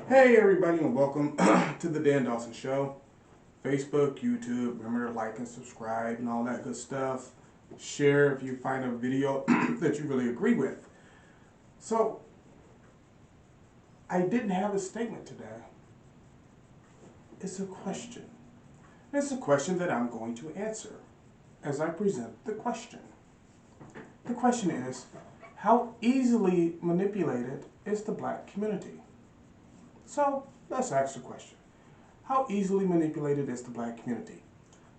Hey everybody, and welcome to the Dan Dawson Show. Facebook, YouTube, remember to like and subscribe and all that good stuff. Share if you find a video that you really agree with. So, I didn't have a statement today. It's a question. It's a question that I'm going to answer as I present the question. The question is, how easily manipulated is the black community? So, let's ask the question. How easily manipulated is the black community?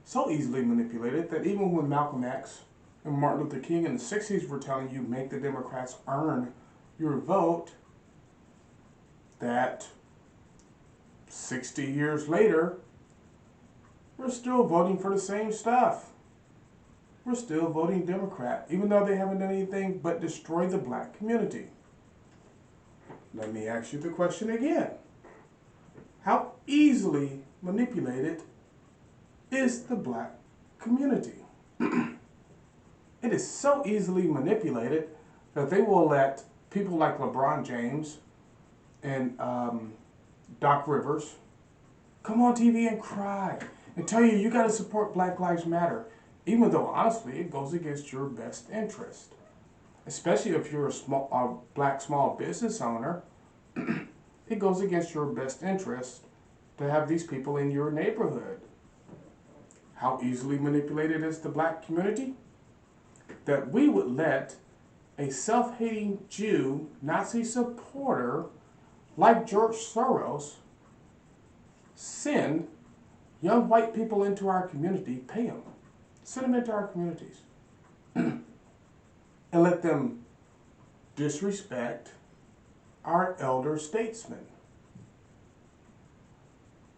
So easily manipulated that even when Malcolm X and Martin Luther King in the 60s were telling you make the Democrats earn your vote, that 60 years later, we're still voting for the same stuff. We're still voting Democrat, even though they haven't done anything but destroy the black community. Let me ask you the question again. How easily manipulated is the black community? It is so easily manipulated that they will let people like LeBron James and Doc Rivers come on TV and cry and tell you you got to support Black Lives Matter, even though honestly it goes against your best interest. Especially if you're a black small business owner, it goes against your best interest to have these people in your neighborhood. How easily manipulated is the black community? That we would let a self-hating Jew, Nazi supporter like George Soros send young white people into our community, pay them, send them into our communities, and let them disrespect our elder statesmen.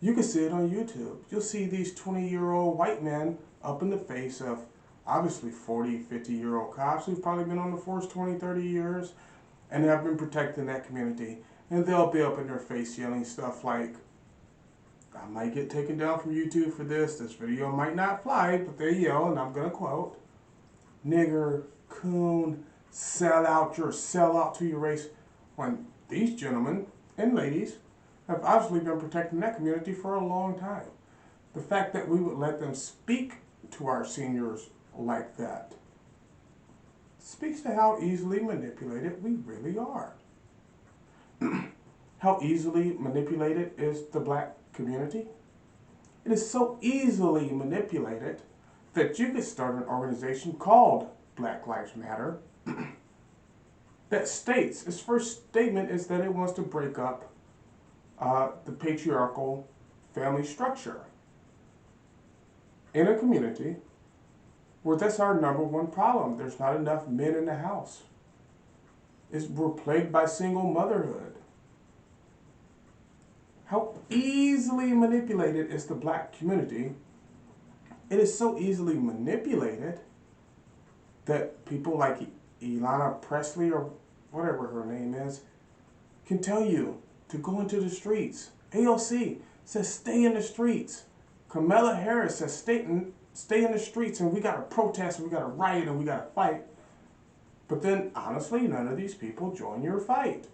You can see it on YouTube. You'll see these 20-year-old white men up in the face of obviously 40, 50-year-old cops who've probably been on the force 20, 30 years and have been protecting that community. And they'll be up in their face yelling stuff like, I might get taken down from YouTube for this. This video might not fly, but they yell, and I'm going to quote, nigger, coon, sell out, you're a sellout to your race. When these gentlemen and ladies have obviously been protecting that community for a long time. The fact that we would let them speak to our seniors like that speaks to how easily manipulated we really are. How easily manipulated is the black community? It is so easily manipulated that you could start an organization called Black Lives Matter that states, its first statement is that it wants to break up the patriarchal family structure in a community where that's our number one problem. There's not enough men in the house. We're plagued by single motherhood. How easily manipulated is the black community? It is so easily manipulated that people like Ilana Presley or whatever her name is can tell you to go into the streets. AOC says stay in the streets. Kamala Harris says stay in the streets, and we got to protest and we got to riot and we got to fight. But then, honestly, none of these people join your fight.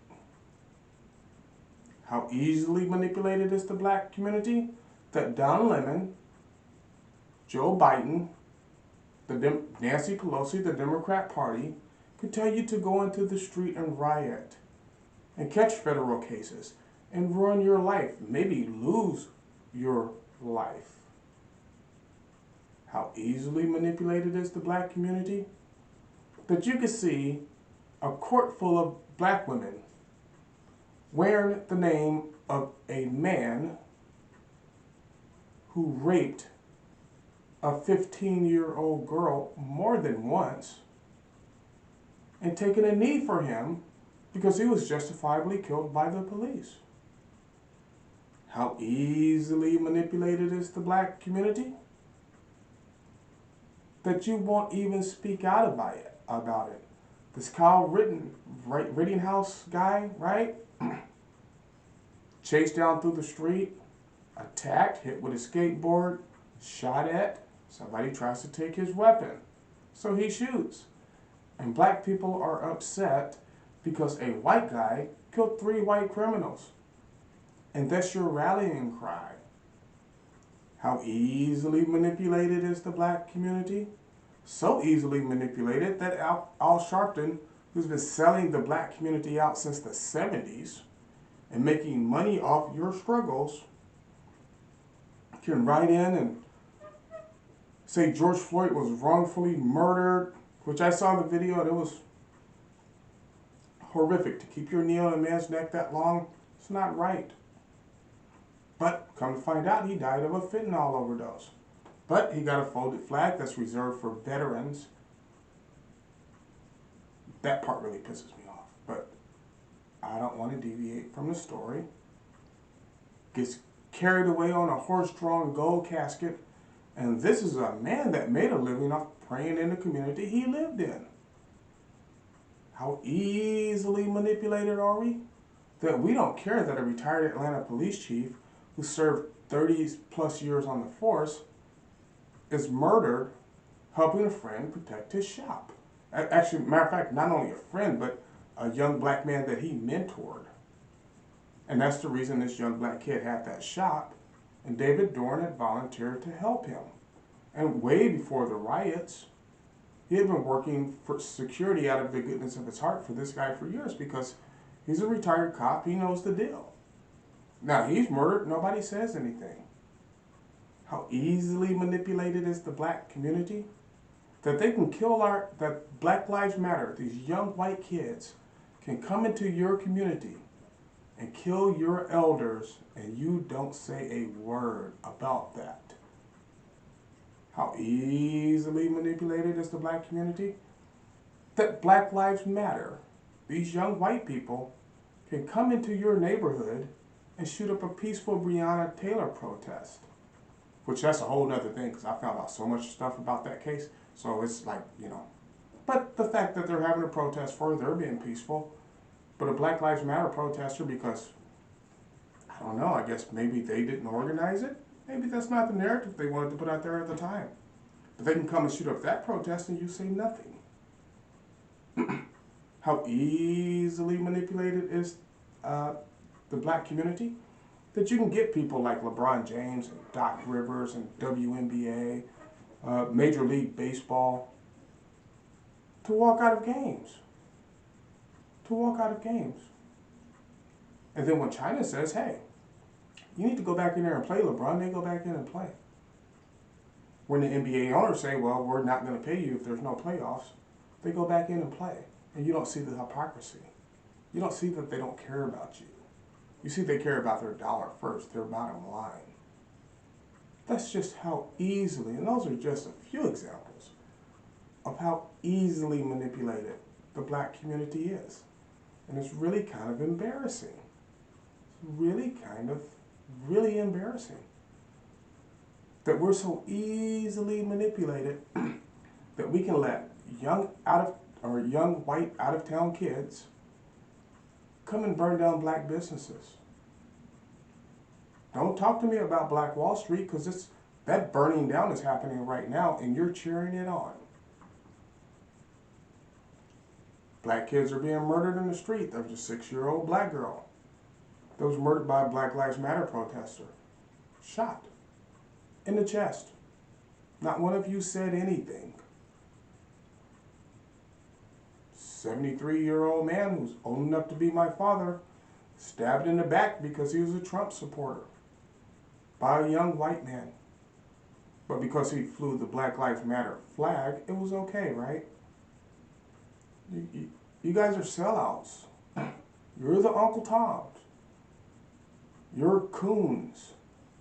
How easily manipulated is the black community? That Don Lemon, Joe Biden, Nancy Pelosi, the Democrat Party, could tell you to go into the street and riot and catch federal cases and ruin your life, maybe lose your life. How easily manipulated is the black community? That you could see a court full of black women wearing the name of a man who raped a 15-year-old girl more than once and taking a knee for him because he was justifiably killed by the police. How easily manipulated is the black community? That you won't even speak out about it. This Kyle Rittenhouse guy, right? Chased down through the street, attacked, hit with a skateboard, shot at. Somebody tries to take his weapon, so he shoots. And black people are upset because a white guy killed 3 white criminals. And that's your rallying cry. How easily manipulated is the black community? So easily manipulated that Al Sharpton, who's been selling the black community out since the 70s and making money off your struggles, can write in and say George Floyd was wrongfully murdered, which I saw in the video and it was horrific. To keep your knee on a man's neck that long, it's not right. But come to find out, he died of a fentanyl overdose. But he got a folded flag that's reserved for veterans. That part really pisses me off. But I don't want to deviate from the story. Gets carried away on a horse-drawn gold casket. And this is a man that made a living off praying in the community he lived in. How easily manipulated are we? That we don't care that a retired Atlanta police chief who served 30 plus years on the force is murdered helping a friend protect his shop. Actually, matter of fact, not only a friend, but a young black man that he mentored. And that's the reason this young black kid had that shop. And David Dorn had volunteered to help him. And way before the riots, he had been working for security out of the goodness of his heart for this guy for years because he's a retired cop. He knows the deal. Now, he's murdered. Nobody says anything. How easily manipulated is the black community? That they can kill that Black Lives Matter, these young white kids, can come into your community and kill your elders and you don't say a word about that. How easily manipulated is the black community? That Black Lives Matter, these young white people, can come into your neighborhood and shoot up a peaceful Breonna Taylor protest. Which that's a whole other thing because I found out so much stuff about that case. So it's like, you know. But the fact that they're having a protest for it, they're being peaceful. But a Black Lives Matter protester because, I don't know, I guess maybe they didn't organize it. Maybe that's not the narrative they wanted to put out there at the time. But they can come and shoot up that protest and you say nothing. How easily manipulated is the black community? That you can get people like LeBron James and Doc Rivers and WNBA, Major League Baseball, to walk out of games. To walk out of games. And then when China says, hey, you need to go back in there and play, LeBron, they go back in and play. When the NBA owners say, well, we're not going to pay you if there's no playoffs, they go back in and play. And you don't see the hypocrisy. You don't see that they don't care about you. You see they care about their dollar first, their bottom line. That's just how easily, and those are just a few examples of how easily manipulated the black community is. And it's really kind of embarrassing. It's really embarrassing that we're so easily manipulated that we can let young white out of town kids come and burn down black businesses. Don't talk to me about Black Wall Street because that burning down is happening right now and you're cheering it on. Black kids are being murdered in the street. There was a 6-year-old black girl that was murdered by a Black Lives Matter protester. Shot in the chest. Not one of you said anything. 73-year-old man who's old enough to be my father, stabbed in the back because he was a Trump supporter by a young white man. But because he flew the Black Lives Matter flag, it was okay, right? You guys are sellouts. You're the Uncle Toms. You're coons.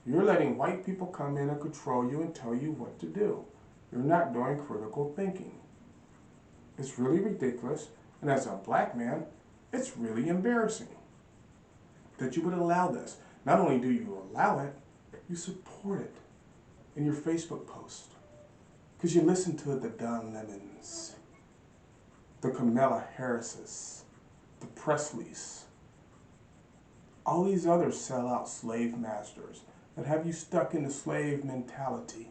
You're letting white people come in and control you and tell you what to do. You're not doing critical thinking. It's really ridiculous. And as a black man, it's really embarrassing that you would allow this. Not only do you allow it, you support it in your Facebook post. Because you listen to the Don Lemons, the Kamala Harrises, the Presleys, all these other sellout slave masters that have you stuck in the slave mentality.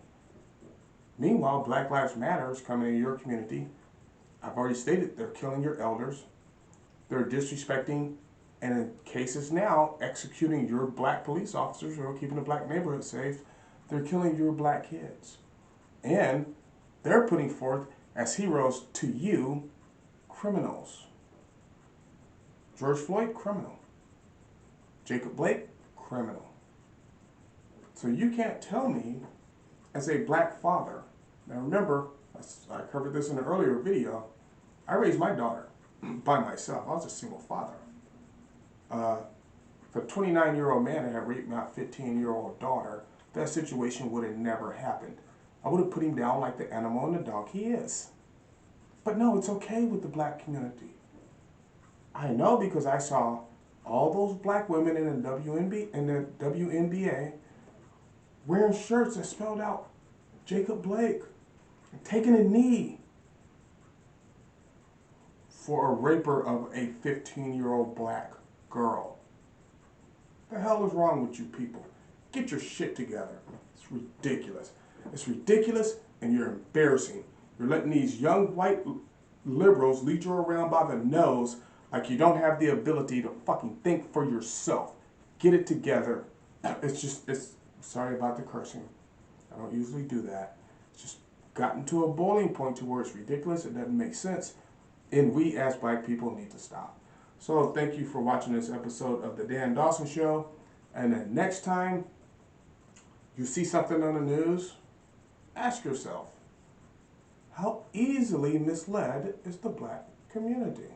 Meanwhile, Black Lives Matter is coming into your community. I've already stated they're killing your elders. They're disrespecting And in cases now, executing your black police officers who are keeping the black neighborhood safe, they're killing your black kids. And they're putting forth as heroes to you criminals. George Floyd, criminal. Jacob Blake, criminal. So you can't tell me as a black father, now remember, I covered this in an earlier video, I raised my daughter by myself. I was a single father. If a 29-year-old man had raped my 15-year-old daughter, that situation would have never happened. I would have put him down like the animal and the dog he is. But no, it's okay with the black community. I know because I saw all those black women in the WNBA wearing shirts that spelled out Jacob Blake and taking a knee for a raper of a 15-year-old black girl. The hell is wrong with you people? Get your shit together. It's ridiculous. It's ridiculous and you're embarrassing. You're letting these young white liberals lead you around by the nose like you don't have the ability to fucking think for yourself. Get it together. It's sorry about the cursing. I don't usually do that. It's just gotten to a boiling point to where it's ridiculous. It doesn't make sense. And we as black people need to stop. So thank you for watching this episode of the Dan Dawson Show. And then next time you see something on the news, ask yourself, how easily misled is the black community?